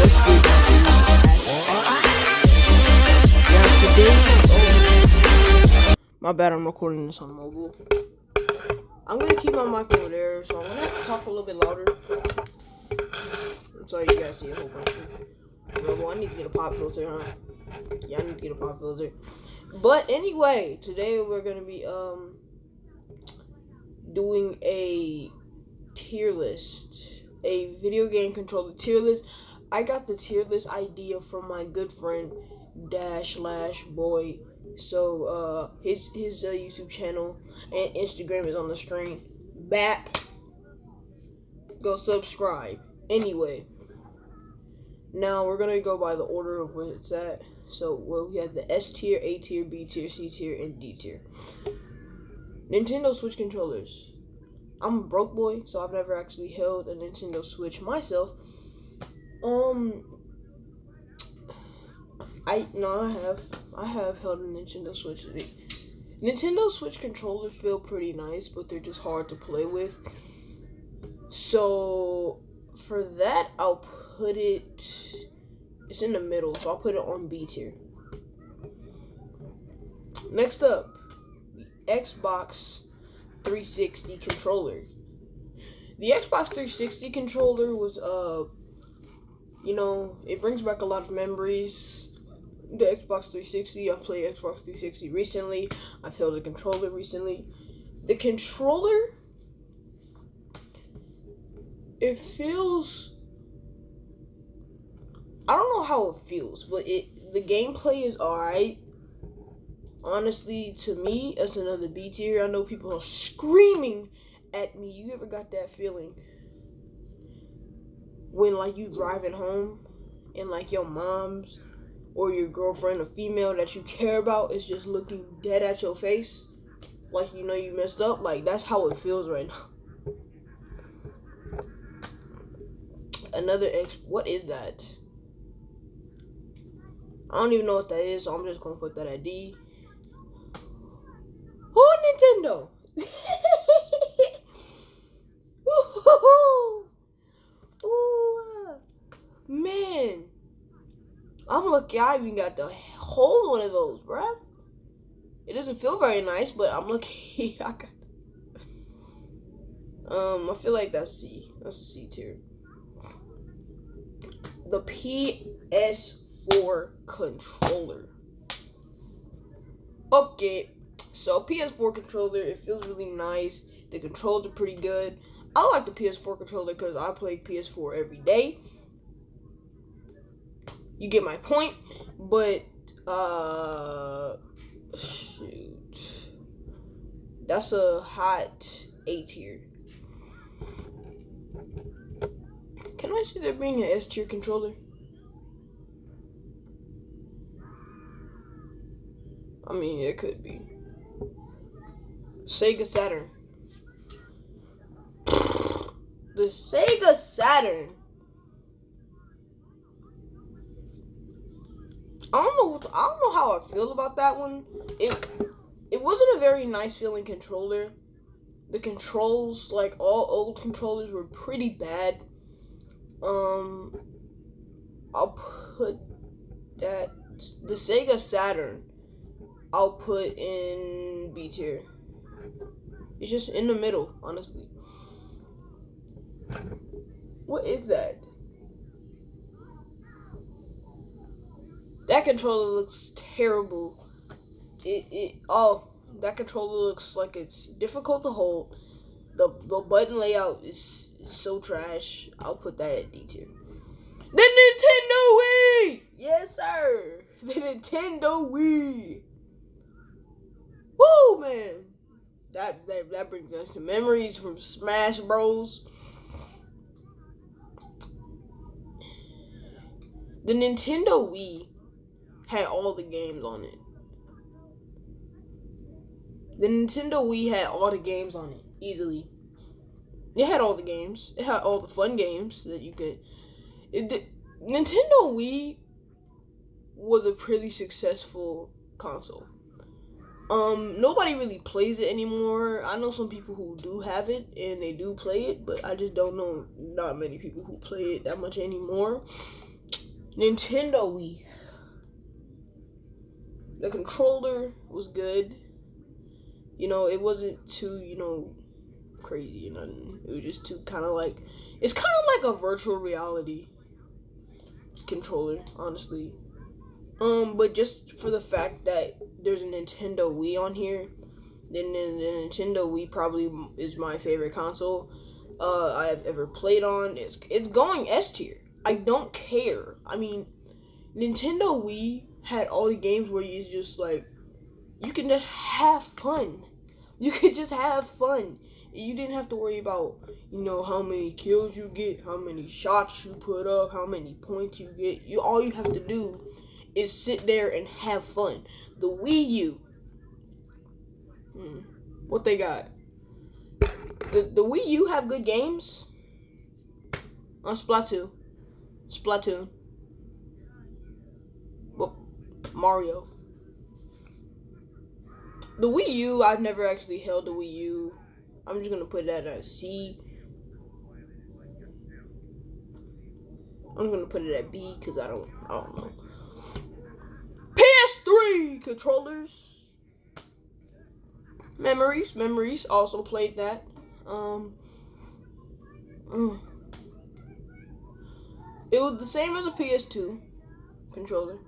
what's good, now today, my bad, I'm recording this on mobile. I'm gonna keep my mic over there, so I'm gonna have to talk a little bit louder. So you guys see a whole bunch of rubble. I need to get a pop filter, huh? Yeah, I need to get a pop filter. But anyway, today we're gonna be doing a tier list, a video game controller tier list. I got the tier list idea from my good friend Dash/Boy. So his YouTube channel and Instagram is on the screen. Go subscribe. Anyway, now we're gonna go by the order of where it's at. So we have the S tier, A tier, B tier, C tier, and D tier. Nintendo Switch controllers. I'm a broke boy, so I've never actually held a Nintendo Switch myself. I have held a Nintendo Switch. Nintendo Switch controllers feel pretty nice, but they're just hard to play with. So for that, I'll put it. It's in the middle, so I'll put it on B tier. Next up, the Xbox 360 controller. The Xbox 360 controller was it brings back a lot of memories. The Xbox 360, I've played Xbox 360 recently. I've held a controller recently. The controller, it feels, I don't know how it feels, but the gameplay is alright. Honestly, to me, it's another B tier. I know people are screaming at me. You ever got that feeling when like you driving home and like your mom's or your girlfriend, a female that you care about, is just looking dead at your face, like you know you messed up? Like, that's how it feels right now. What is that? I don't even know what that is, so I'm just gonna put that at D. Oh, Nintendo! Ooh, man, I'm lucky I even got to hold one of those, bruh. It doesn't feel very nice, but I'm lucky I got. I feel like that's C. That's a C tier. The PS4 controller. Okay, so PS4 controller, it feels really nice. The controls are pretty good. I like the PS4 controller because I play PS4 every day. You get my point. But shoot, that's a hot A tier. Can I see there being an S tier controller? I mean, it could be. Sega Saturn. The Sega Saturn. I don't know how I feel about that one. It wasn't a very nice feeling controller. The controls, like all old controllers, were pretty bad. I'll put that, the Sega Saturn, I'll put in B tier. It's just in the middle, honestly. What is that? That controller looks terrible. That controller looks like it's difficult to hold. The button layout is so trash. I'll put that at D tier. The Nintendo Wii! Yes, sir. The Nintendo Wii. Woo, man. That brings us to memories from Smash Bros. The Nintendo Wii had all the games on it. The Nintendo Wii had all the games on it, easily. It had all the games. It had all the fun games that you could. Nintendo Wii was a pretty successful console. Nobody really plays it anymore. I know some people who do have it and they do play it, but I just don't know not many people who play it that much anymore. Nintendo Wii. The controller was good. You know, it wasn't too, crazy or nothing. It was just too kind of like, it's kind of like a virtual reality controller, honestly. But just for the fact that there's a Nintendo Wii on here, then the Nintendo Wii probably is my favorite console I have ever played on. It's going S tier. I don't care. I mean, Nintendo Wii had all the games where you just like, you can just have fun. You could just have fun. You didn't have to worry about, how many kills you get, how many shots you put up, how many points you get. All you have to do is sit there and have fun. The Wii U. What they got? The Wii U have good games. On Splatoon. Well, Mario. The Wii U, I've never actually held the Wii U. I'm just gonna put that at C. I'm gonna put it at B because I don't know. PS3 controllers. Memories. Also played that. It was the same as a PS2 controller.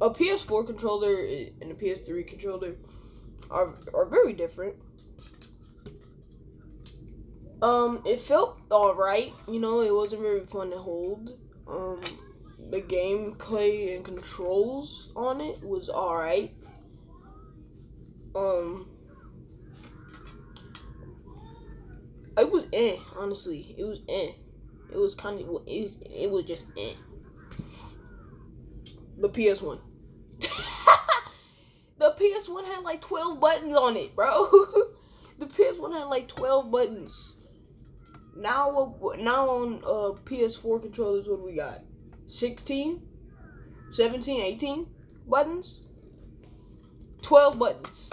A PS4 controller and a PS3 controller are very different. It felt alright, it wasn't very fun to hold. The gameplay and controls on it was alright. It was honestly. It was It was kind of, it was just The PS1. The PS1 had like 12 buttons on it, bro. The PS1 had like 12 buttons. Now on PS4 controllers, what do we got? 16, 17, 18 buttons? 12 buttons.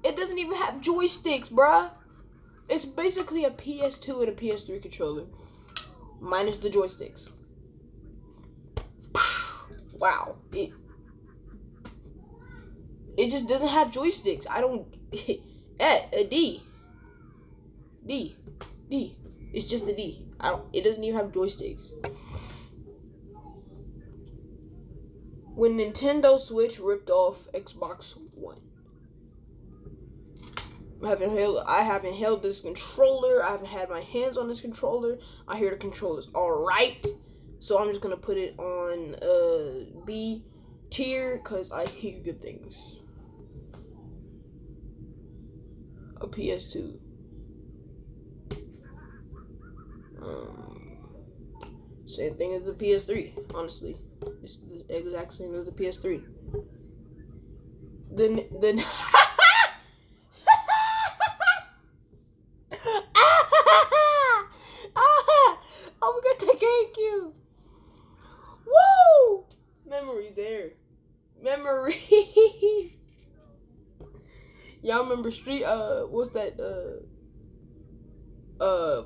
It doesn't even have joysticks, bruh. It's basically a PS2 and a PS3 controller, minus the joysticks. Wow. It just doesn't have joysticks. I don't... a D. It's just a D. It doesn't even have joysticks. When Nintendo Switch ripped off Xbox One. I haven't held this controller. I haven't had my hands on this controller. I hear the controller's alright. So I'm just gonna put it on B tier because I hear good things. A PS2. Same thing as the PS3, honestly. It's the exact same as the PS3. Then oh, we got the GameCube. Woo! Memory there. Memory. Y'all remember what's that?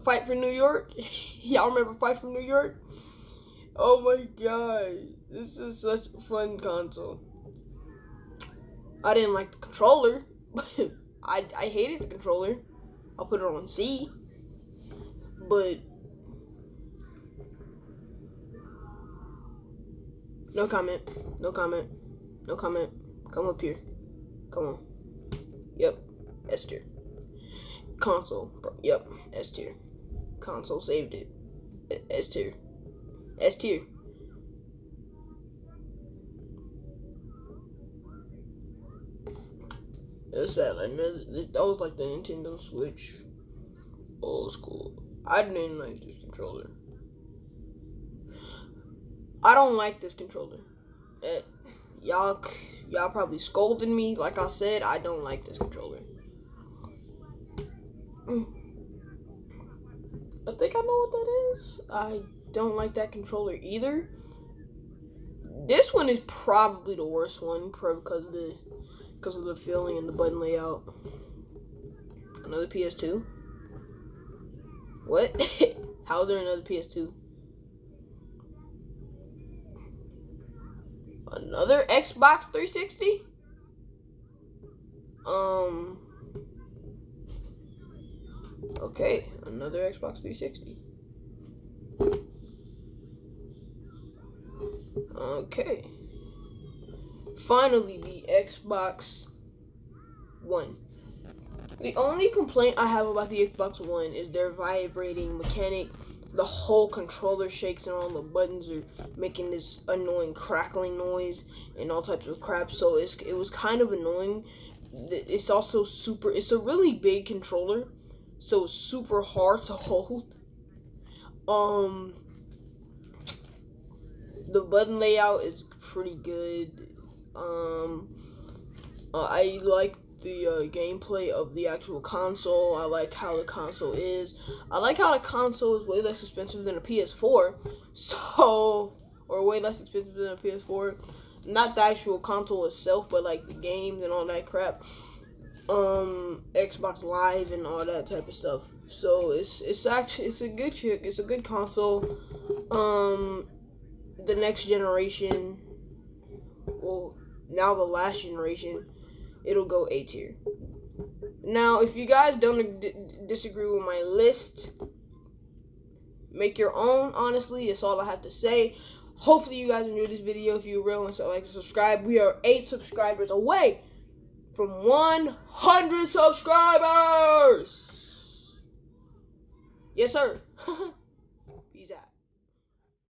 Fight for New York? Y'all remember Fight for New York? Oh my god. This is such a fun console. I didn't like the controller. I hated the controller. I'll put it on C. But no comment. Come up here. Come on. Yep. S tier. Console. Yep. S tier. Console saved it. S tier. S tier. It's sad. That was like the Nintendo Switch. Old school. I didn't like this controller. I don't like this controller. Y'all probably scolding me. Like I said, I don't like this controller. I think I know what that is. I don't like that controller either. This one is probably the worst one, because of the feeling and the button layout. Another PS2. What? How is there another PS2? Another Xbox 360? Okay, another Xbox 360. Okay. Finally, the Xbox One. The only complaint I have about the Xbox One is their vibrating mechanic. The whole controller shakes and all the buttons are making this annoying crackling noise and all types of crap. So it was kind of annoying. It's also it's a really big controller, so it's super hard to hold. The button layout is pretty good. I like the gameplay of the actual console. I like how the console is. I like how the console is way less expensive than a PS4. Or way less expensive than a PS4. Not the actual console itself, but like the games and all that crap. Xbox Live and all that type of stuff. So it's a good console. The next generation, well, now the last generation, it'll go A tier. Now, if you guys don't disagree with my list, make your own. Honestly, that's all I have to say. Hopefully, you guys enjoyed this video. If you're real and so like and subscribe, we are 8 subscribers away from 100 subscribers. Yes, sir.